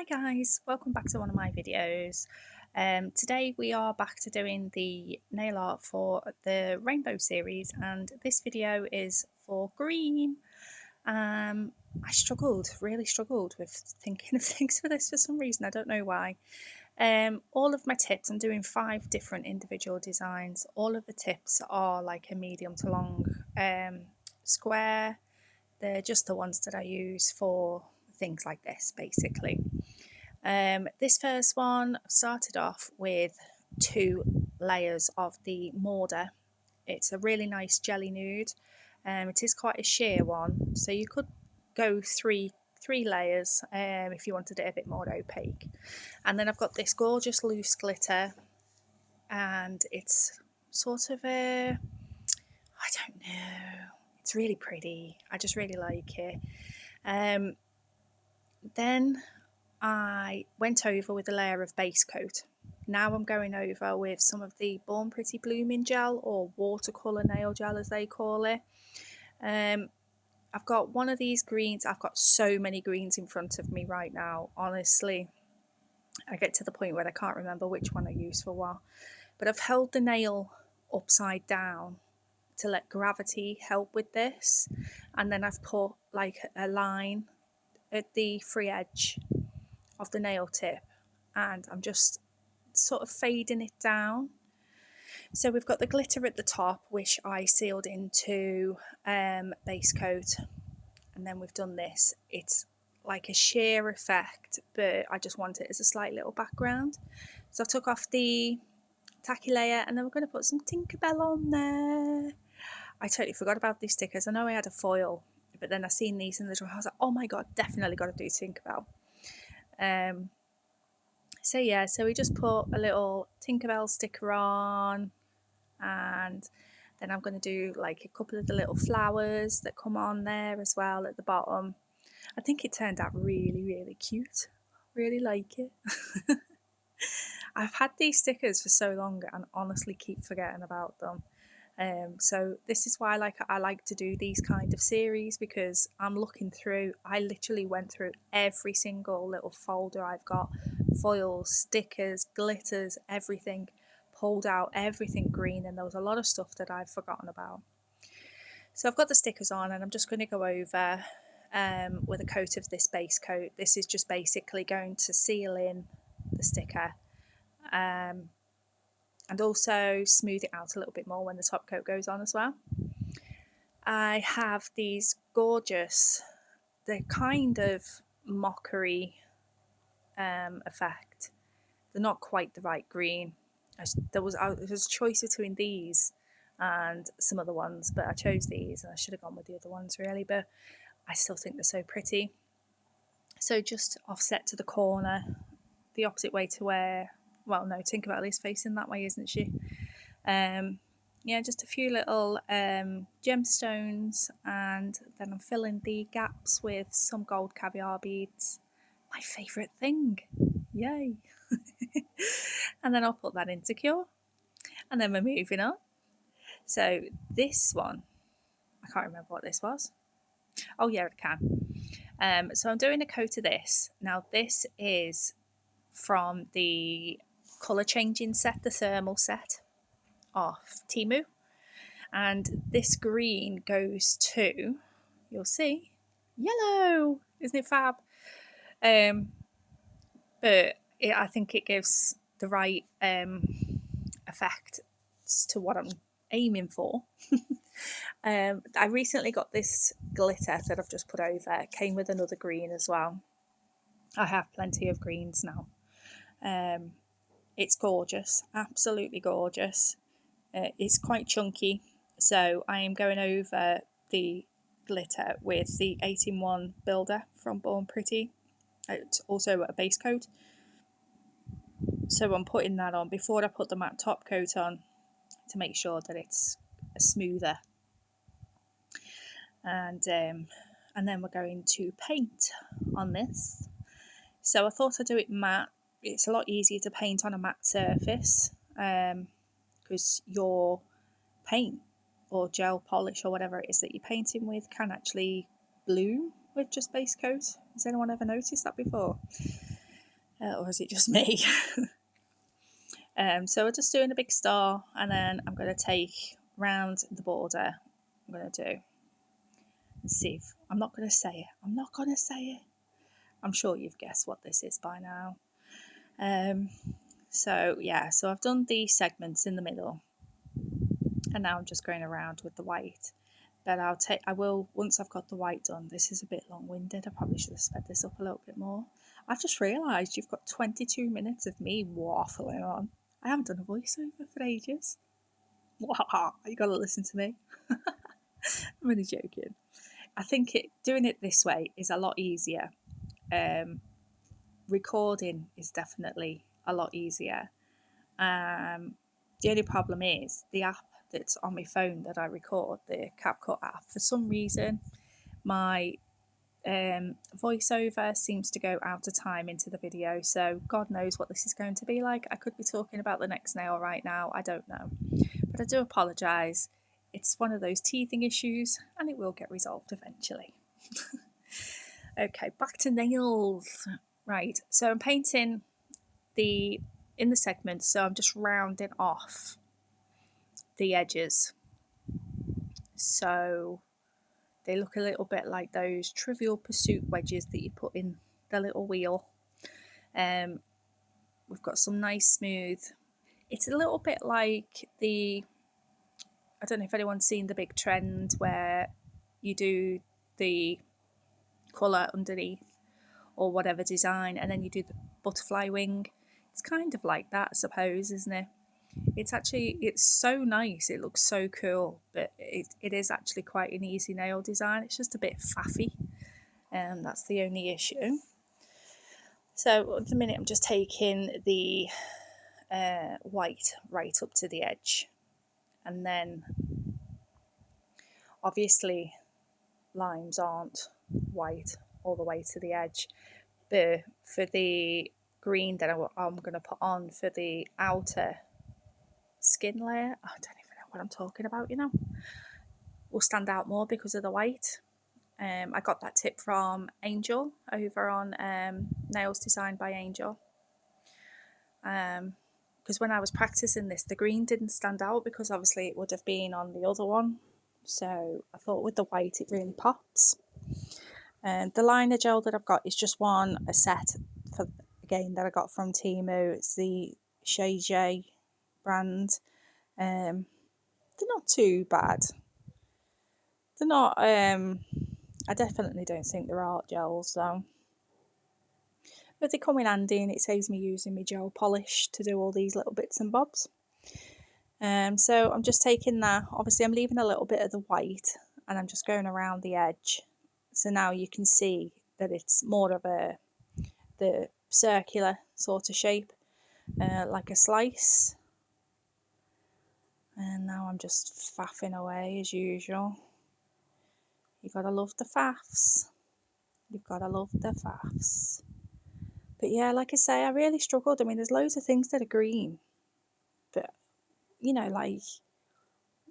Hi guys, welcome back to one of my videos. Today we are back to doing the nail art for the rainbow series, and this video is for green. I really struggled with thinking of things for this for some reason, I don't know why. All of my tips, I'm doing 5 different individual designs. All of the tips are like a medium to long square. They're just the ones that I use for things like this basically. This first one started off with 2 layers of the mortar. It's a really nice jelly nude. It is quite a sheer one, so you could go three layers if you wanted it a bit more opaque. And then I've got this gorgeous loose glitter, and it's sort of I don't know, it's really pretty. I just really like it. Then I went over with a layer of base coat. Now I'm going over with some of the Born Pretty Blooming gel, or watercolour nail gel as they call it. I've got one of these greens. I've got so many greens in front of me right now, honestly. I get to the point where I can't remember which one I used for a while. But I've held the nail upside down to let gravity help with this. And then I've put like a line at the free edge of the nail tip, and I'm just sort of fading it down. So we've got the glitter at the top, which I sealed into base coat, and then we've done this. It's like a sheer effect, but I just want it as a slight little background. So I took off the tacky layer, and then we're going to put some Tinkerbell on there. I totally forgot about these stickers. I know I had a foil, but then I seen these in the drawer. I was like, oh my god, definitely got to do Tinkerbell. So we just put a little Tinkerbell sticker on, and then I'm going to do like a couple of the little flowers that come on there as well at the bottom. I think it turned out really cute. Really like it. I've had these stickers for so long and honestly keep forgetting about them. So this is why I like to do these kind of series, because I'm looking through. I literally went through every single little folder I've got, foils, stickers, glitters, everything, pulled out everything green, and there was a lot of stuff that I've forgotten about. So I've got the stickers on, and I'm just going to go over with a coat of this base coat. This is just basically going to seal in the sticker. And also smooth it out a little bit more when the top coat goes on as well. I have these gorgeous, they're kind of mockery effect. They're not quite the right green. There was a choice between these and some other ones, but I chose these, and I should have gone with the other ones really, but I still think they're so pretty. So just offset to the corner, the opposite way to where, well, no, Tinkerbell facing that way, isn't she? Yeah, just a few little gemstones, and then I'm filling the gaps with some gold caviar beads. My favourite thing. Yay. And then I'll put that into cure, and then we're moving on. So this one, I can't remember what this was. Oh yeah, I can. So I'm doing a coat of this. Now this is from the colour changing set, the thermal set off Temu, and this green goes to, you'll see, yellow. Isn't it fab? But I think it gives the right effect to what I'm aiming for. I recently got this glitter that I've just put over. It came with another green as well. I have plenty of greens now. It's gorgeous, absolutely gorgeous. It's quite chunky, so I am going over the glitter with the 8-in-1 builder from Born Pretty. It's also a base coat, so I'm putting that on before I put the matte top coat on to make sure that it's smoother. And then we're going to paint on this. So I thought I'd do it matte. It's a lot easier to paint on a matte surface, because your paint or gel polish or whatever it is that you're painting with can actually bloom with just base coat. Has anyone ever noticed that before? or is it just me? So we're just doing a big star, and then I'm going to take round the border. I'm going to do and see if I'm not going to say it. I'm not going to say it. I'm sure you've guessed what this is by now. So yeah, so I've done the segments in the middle, and now I'm just going around with the white. But I will, once I've got the white done. This is a bit long-winded. I probably should have sped this up a little bit more. I've just realised you've got 22 minutes of me waffling on. I haven't done a voiceover for ages. You got to listen to me. I'm only joking. I think doing it this way is a lot easier. Recording is definitely a lot easier. The only problem is the app that's on my phone that I record, the CapCut app, for some reason my voiceover seems to go out of time into the video, so God knows what this is going to be like. I could be talking about the next nail right now, I don't know, but I do apologise. It's one of those teething issues and it will get resolved eventually. Okay, back to nails. Right, so I'm painting in the segment, so I'm just rounding off the edges so they look a little bit like those Trivial Pursuit wedges that you put in the little wheel. We've got some nice smooth. It's a little bit like I don't know if anyone's seen the big trend where you do the colour underneath or whatever design, and then you do the butterfly wing. It's kind of like that, I suppose, isn't it? It's so nice, it looks so cool, but it is actually quite an easy nail design. It's just a bit faffy, and that's the only issue. So at the minute I'm just taking the white right up to the edge, and then obviously lines aren't white all the way to the edge, but for the green that I'm going to put on for the outer skin layer, I don't even know what I'm talking about, will stand out more because of the white. I got that tip from Angel over on Nails Designed by Angel, because when I was practicing this, the green didn't stand out because obviously it would have been on the other one, so I thought with the white it really pops. The liner gel that I've got is just a set for, again, that I got from Temu. It's the Shay J brand. They're not too bad. They're not, I definitely don't think they're art gels though. But they come in handy, and it saves me using my gel polish to do all these little bits and bobs. So I'm just taking that. Obviously I'm leaving a little bit of the white, and I'm just going around the edge. So now you can see that it's more of the circular sort of shape, like a slice. And now I'm just faffing away as usual. You've got to love the faffs. You've got to love the faffs. But yeah, like I say, I really struggled. I mean, there's loads of things that are green, but like,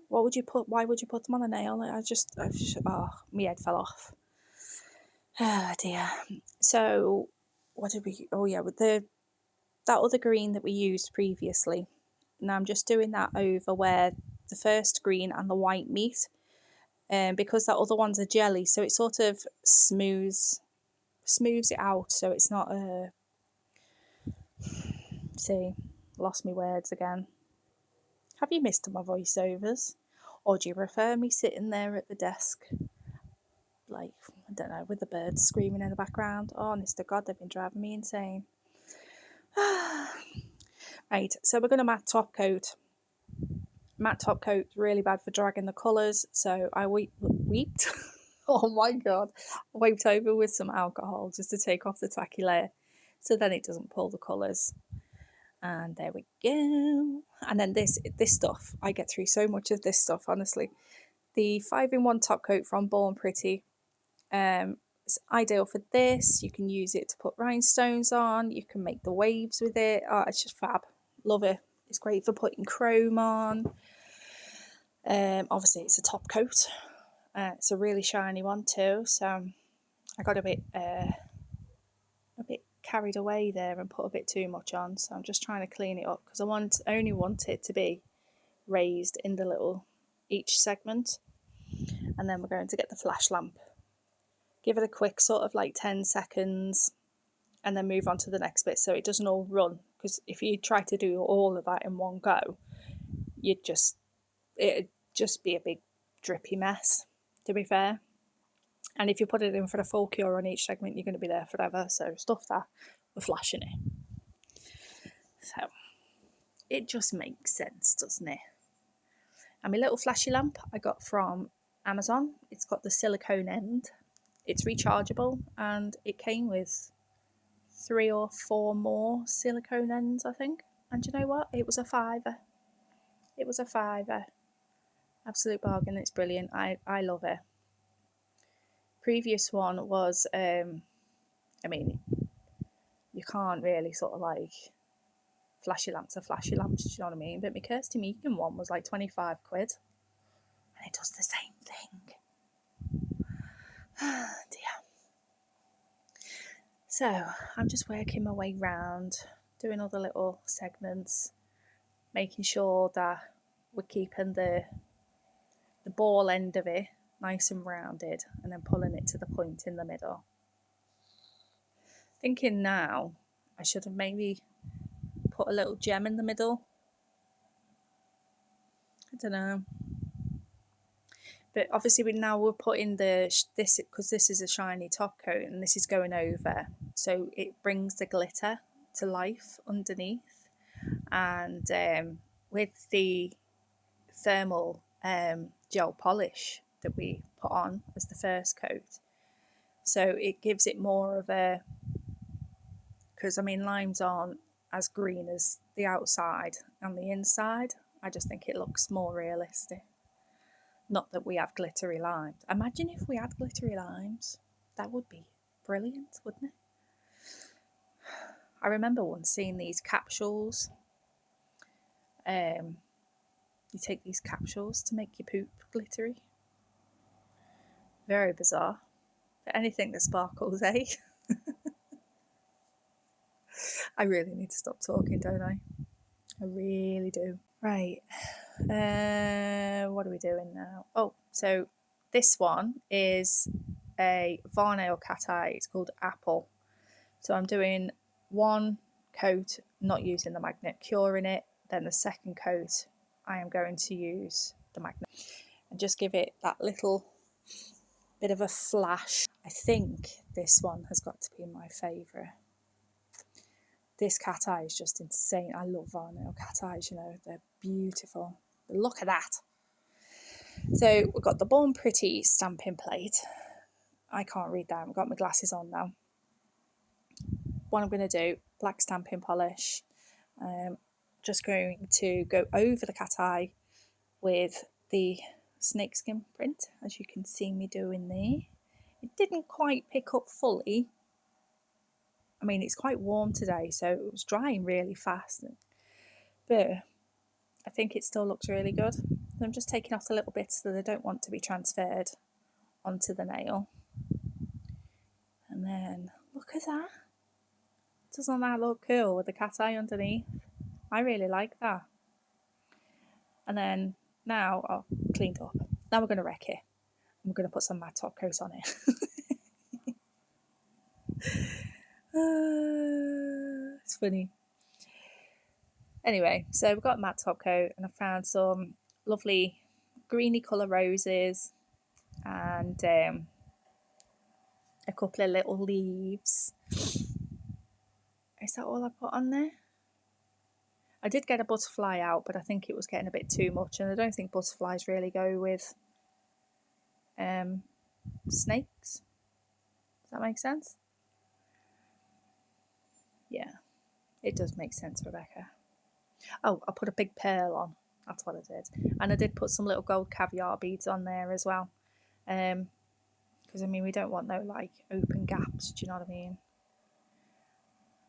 why would you put them on a nail? My head fell off. Oh dear. So what did we? Oh yeah, with that other green that we used previously. Now I'm just doing that over where the first green and the white meet, because that other one's a jelly, so it sort of smooths it out, so it's not a. See, lost my words again. Have you missed my voiceovers, or do you prefer me sitting there at the desk, like, I don't know, with the birds screaming in the background? Oh, honest to God, they've been driving me insane. Right, so we're going to matte top coat. Matte top coat is really bad for dragging the colours, so I weeped. Oh my God, I wiped over with some alcohol just to take off the tacky layer, so then it doesn't pull the colours. And there we go. And then this stuff, I get through so much of this stuff, honestly. The 5-in-1 top coat from Born Pretty, it's ideal for this. You can use it to put rhinestones on. You can make the waves with it. Oh, it's just fab. Love it. It's great for putting chrome on. Obviously, it's a top coat. It's a really shiny one too. So I got a bit carried away there and put a bit too much on, so I'm just trying to clean it up because I only want it to be raised in the little each segment. And then we're going to get the flash lamp, give it a quick sort of like 10 seconds, and then move on to the next bit so it doesn't all run, because if you try to do all of that in one go, it'd just be a big drippy mess, to be fair. And if you put it in for the full cure on each segment, you're going to be there forever. So stuff that we're flashing it. So it just makes sense, doesn't it? And my little flashy lamp I got from Amazon. It's got the silicone end. It's rechargeable, and it came with 3 or 4 more silicone ends, I think. And you know what? It was a fiver. It was a fiver. Absolute bargain. It's brilliant. I love it. Previous one was, I mean, you can't really sort of like flashy lamps are flashy lamps, do you know what I mean? But my Kirsty Meakin one was like 25 quid. And it does the same thing. Dear. So I'm just working my way round, doing all the little segments, making sure that we're keeping the ball end of it nice and rounded, and then pulling it to the point in the middle. Thinking now I should have maybe put a little gem in the middle. I don't know. But obviously we're putting this, because this is a shiny top coat and this is going over, so it brings the glitter to life underneath. And with the thermal gel polish that we put on as the first coat, so it gives it more of a, because I mean limes aren't as green as the outside and the inside. I just think it looks more realistic. Not that we have glittery limes. Imagine if we had glittery limes. That would be brilliant, wouldn't it? I remember once seeing these capsules. You take these capsules to make your poop glittery. Very bizarre. But anything that sparkles, eh? I really need to stop talking, don't I? I really do. Right. What are we doing now? Oh, so this one is a Varnail cat eye. It's called Apple. So I'm doing one coat, not using the magnet, curing it. Then the second coat, I am going to use the magnet and just give it that little bit of a flash. I think this one has got to be my favourite. This cat eye is just insane. I love Varnail cat eyes, you know, they're beautiful. Look at that. So we've got the Born Pretty stamping plate. I can't read that. I've got my glasses on now. What I'm going to do, black stamping polish. Just going to go over the cat eye with the snakeskin print, as you can see me doing there. It didn't quite pick up fully. I mean, it's quite warm today, so it was drying really fast. But I think it still looks really good. I'm just taking off the little bits that I don't want to be transferred onto the nail. And then, look at that. Doesn't that look cool with the cat eye underneath? I really like that. And then, now I've cleaned up. Now we're going to wreck it. I'm going to put some matte top coat on it. It's funny. Anyway, so we've got matte top coat, and I found some lovely greeny colour roses and a couple of little leaves. Is that all I put on there? I did get a butterfly out, but I think it was getting a bit too much, and I don't think butterflies really go with snakes. Does that make sense? Yeah, it does make sense, Rebecca. Oh, I put a big pearl on. That's what I did. And I did put some little gold caviar beads on there as well. Because, I mean, we don't want no, like, open gaps. Do you know what I mean?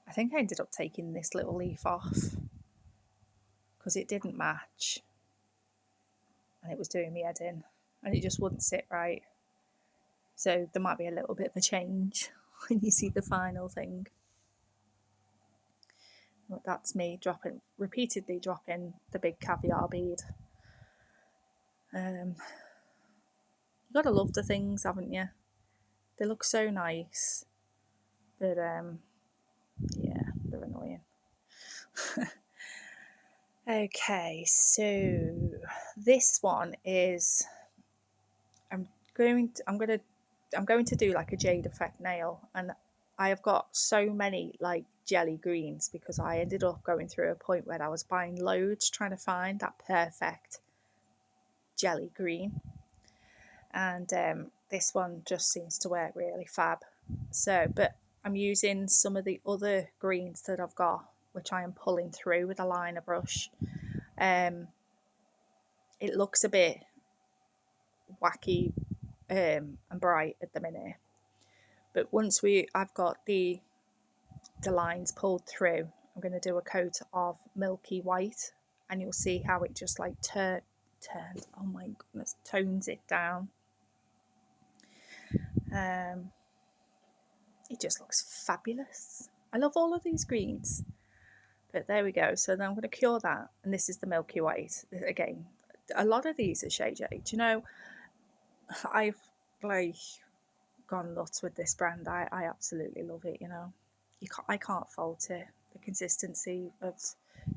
I think I ended up taking this little leaf off because it didn't match. And it was doing me head in. And it just wouldn't sit right. So there might be a little bit of a change when you see the final thing. That's me repeatedly dropping the big caviar bead. You gotta love the things, haven't you? They look so nice, but yeah, they're annoying. Okay, so this one is I'm going to do like a jade effect nail, and I have got so many like jelly greens because I ended up going through a point where I was buying loads trying to find that perfect jelly green, and this one just seems to work really fab. So, but I'm using some of the other greens that I've got, which I am pulling through with a liner brush. It looks a bit wacky and bright at the minute, but once I've got the lines pulled through, I'm going to do a coat of milky white, and you'll see how it just like turns, oh my goodness, tones it down. It just looks fabulous. I love all of these greens. But there we go. So then I'm going to cure that, and this is the milky white. Again, a lot of these are shade jade. You know, I've like gone nuts with this brand. I absolutely love it. You know, I can't fault it. The consistency of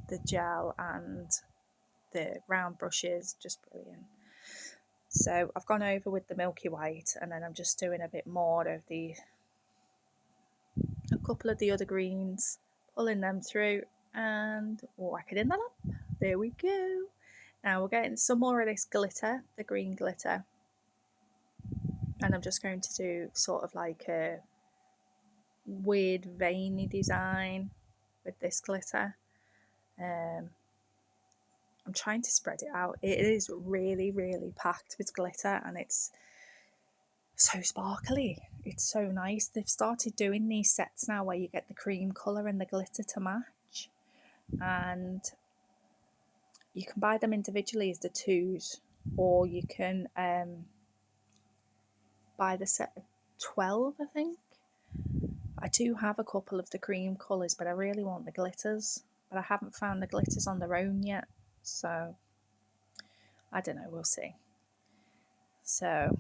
the gel and the round brushes, just brilliant. So I've gone over with the milky white, and then I'm just doing a bit more of a couple of the other greens, pulling them through and whack it in the lamp. There we go. Now we're getting some more of this glitter, the green glitter, and I'm just going to do sort of like a weird veiny design with this glitter. I'm trying to spread it out. It is really, really packed with glitter, and it's so sparkly. It's so nice. They've started doing these sets now where you get the cream colour and the glitter to match, and you can buy them individually as the twos, or you can buy the set of 12, I think. I do have a couple of the cream colours, but I really want the glitters, but I haven't found the glitters on their own yet, so I don't know, we'll see. So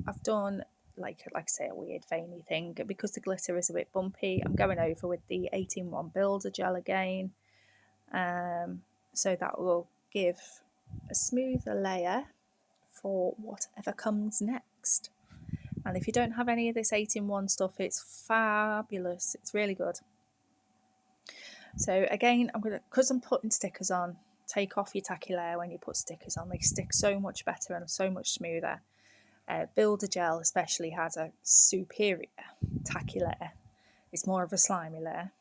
I've done like I say, a weird veiny thing because the glitter is a bit bumpy. I'm going over with the 8-in-1 builder gel again, so that will give a smoother layer for whatever comes next. And if you don't have any of this 8-in-1 stuff, it's fabulous. It's really good. So again, because I'm putting stickers on, take off your tacky layer when you put stickers on. They stick so much better and so much smoother. Builder gel especially has a superior tacky layer. It's more of a slimy layer.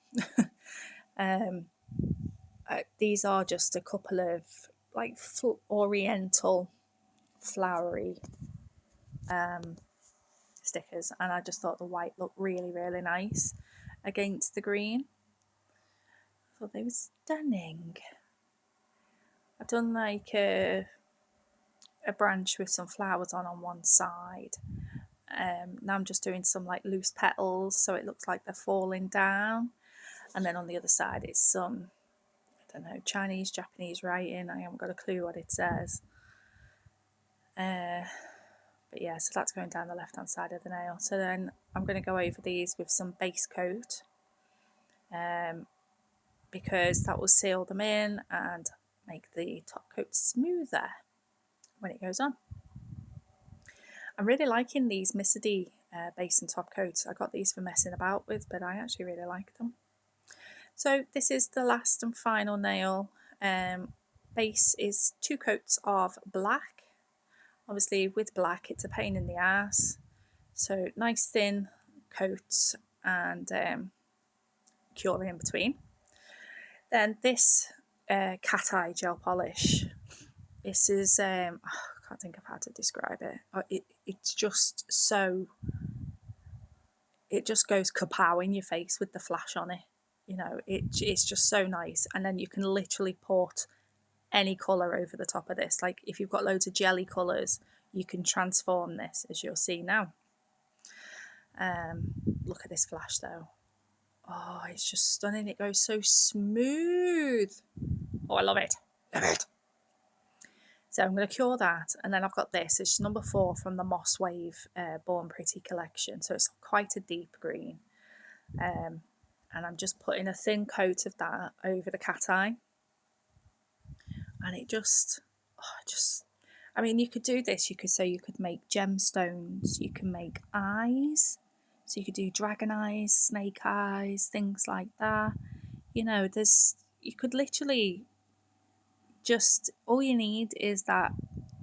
These are just a couple of like oriental flowery stickers, and I just thought the white looked really, really nice against the green. I thought they were stunning. I've done like a branch with some flowers on one side. Now I'm just doing some like loose petals, so it looks like they're falling down. And then on the other side, it's some, I don't know, Chinese, Japanese writing. I haven't got a clue what it says. But yeah, so that's going down the left-hand side of the nail. So then I'm going to go over these with some base coat, because that will seal them in and make the top coat smoother when it goes on. I'm really liking these MelodySusie base and top coats. I got these for messing about with, but I actually really like them. So this is the last and final nail. Base is 2 coats of black. Obviously with black it's a pain in the ass, so nice thin coats and cure in between. Then this cat eye gel polish. This is I can't think of how to describe it. It's just so, it just goes kapow in your face with the flash on it. You know, it's just so nice, and then you can literally put any colour over the top of this. Like if you've got loads of jelly colours, you can transform this, as you'll see now. Look at this flash though. Oh, it's just stunning. It goes so smooth. Oh, I love it. Love it. So I'm going to cure that. And then I've got this. It's number 4 from the Moss Wave Born Pretty collection. So it's quite a deep green. And I'm just putting a thin coat of that over the cat eye. And it just, I mean, you could do this. You could say you could make gemstones. You can make eyes. So you could do dragon eyes, snake eyes, things like that. You know, you could literally just, all you need is that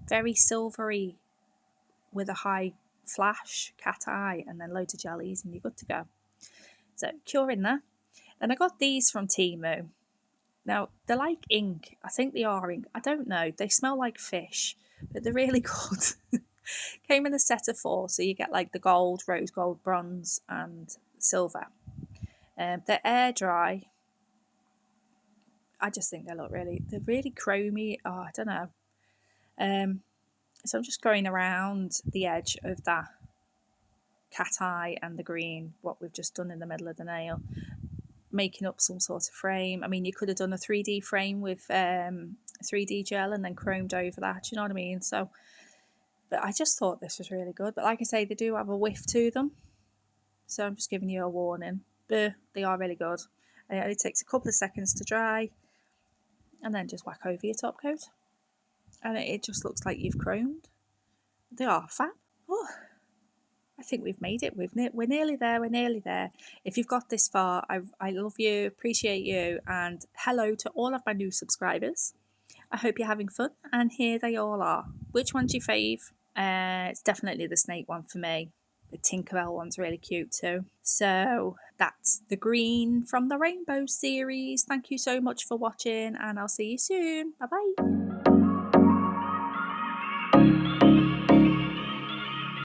very silvery with a high flash cat eye and then loads of jellies and you're good to go. So curing that. And I got these from Temu. Now, they're like ink. I think they are ink. I don't know. They smell like fish, but they're really good. Came in a set of 4, so you get like the gold, rose gold, bronze, and silver. They're air dry. I just think they're really chromy. Oh, I don't know. So I'm just going around the edge of that cat eye and the green, what we've just done in the middle of the nail, making up some sort of frame. I mean, you could have done a 3D frame with 3D gel and then chromed over that, you know what I mean? So, but I just thought this was really good. But like I say, they do have a whiff to them. So I'm just giving you a warning. But they are really good. And it only takes a couple of seconds to dry. And then just whack over your top coat. And it just looks like you've chromed. They are fab. Oh, I think we've made it. We're nearly there. We're nearly there. If you've got this far, I love you, appreciate you, and hello to all of my new subscribers. I hope you're having fun, and here they all are. Which one's your fave? It's definitely the snake one for me. The Tinkerbell one's really cute too. So that's the green from the Rainbow series. Thank you so much for watching, and I'll see you soon. Bye bye.